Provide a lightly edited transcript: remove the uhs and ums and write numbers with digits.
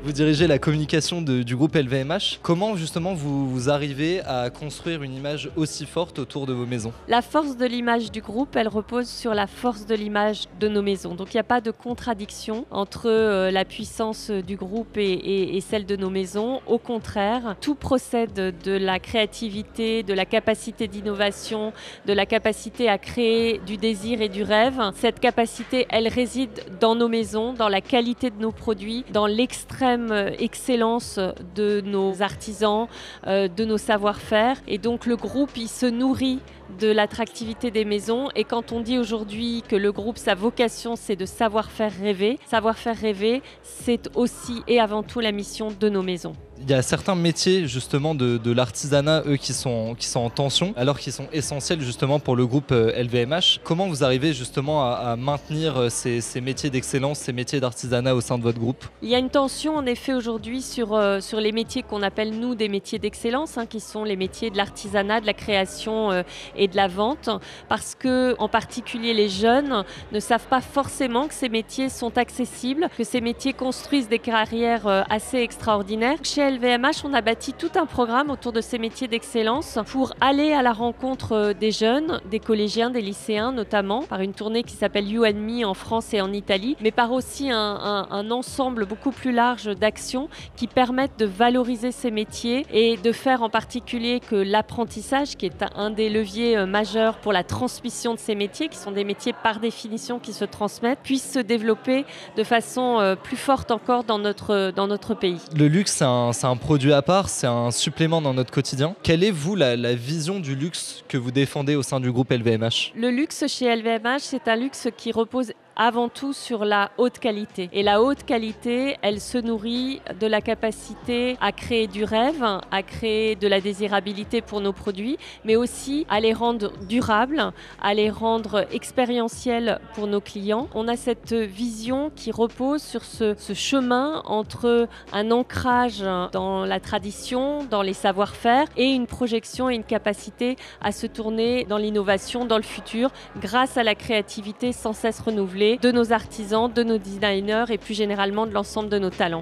Vous dirigez la communication du groupe LVMH. Comment justement vous arrivez à construire une image aussi forte autour de vos maisons? La force de l'image du groupe, elle repose sur la force de l'image de nos maisons. Donc il n'y a pas de contradiction entre la puissance du groupe et celle de nos maisons. Au contraire, tout procède de la créativité, de la capacité d'innovation, de la capacité à créer du désir et du rêve. Cette capacité, elle réside dans nos maisons, dans la qualité de nos produits, dans l'extrême excellence de nos artisans, de nos savoir-faire. Et donc le groupe, il se nourrit de l'attractivité des maisons. Et quand on dit aujourd'hui que le groupe, sa vocation, c'est de savoir faire rêver, c'est aussi et avant tout la mission de nos maisons. Il y a certains métiers justement de l'artisanat, eux, qui sont en tension, alors qu'ils sont essentiels justement pour le groupe LVMH. Comment vous arrivez justement à maintenir ces métiers d'excellence, ces métiers d'artisanat au sein de votre groupe? Il y a une tension en effet aujourd'hui sur les métiers qu'on appelle nous des métiers d'excellence, qui sont les métiers de l'artisanat, de la création et de la vente, parce que en particulier les jeunes ne savent pas forcément que ces métiers sont accessibles, que ces métiers construisent des carrières assez extraordinaires. Chez LVMH, on a bâti tout un programme autour de ces métiers d'excellence pour aller à la rencontre des jeunes, des collégiens, des lycéens notamment, par une tournée qui s'appelle You and Me en France et en Italie, mais par aussi un ensemble beaucoup plus large d'actions qui permettent de valoriser ces métiers et de faire en particulier que l'apprentissage, qui est un des leviers majeurs pour la transmission de ces métiers, qui sont des métiers par définition qui se transmettent, puisse se développer de façon plus forte encore dans notre pays. Le luxe, c'est un produit à part, c'est un supplément dans notre quotidien. Quelle est, vous, la vision du luxe que vous défendez au sein du groupe LVMH? Le luxe chez LVMH, c'est un luxe qui repose avant tout sur la haute qualité. Et la haute qualité, elle se nourrit de la capacité à créer du rêve, à créer de la désirabilité pour nos produits, mais aussi à les rendre durables, à les rendre expérientiels pour nos clients. On a cette vision qui repose sur ce chemin entre un ancrage dans la tradition, dans les savoir-faire, et une projection et une capacité à se tourner dans l'innovation, dans le futur, grâce à la créativité sans cesse renouvelée de nos artisans, de nos designers et plus généralement de l'ensemble de nos talents.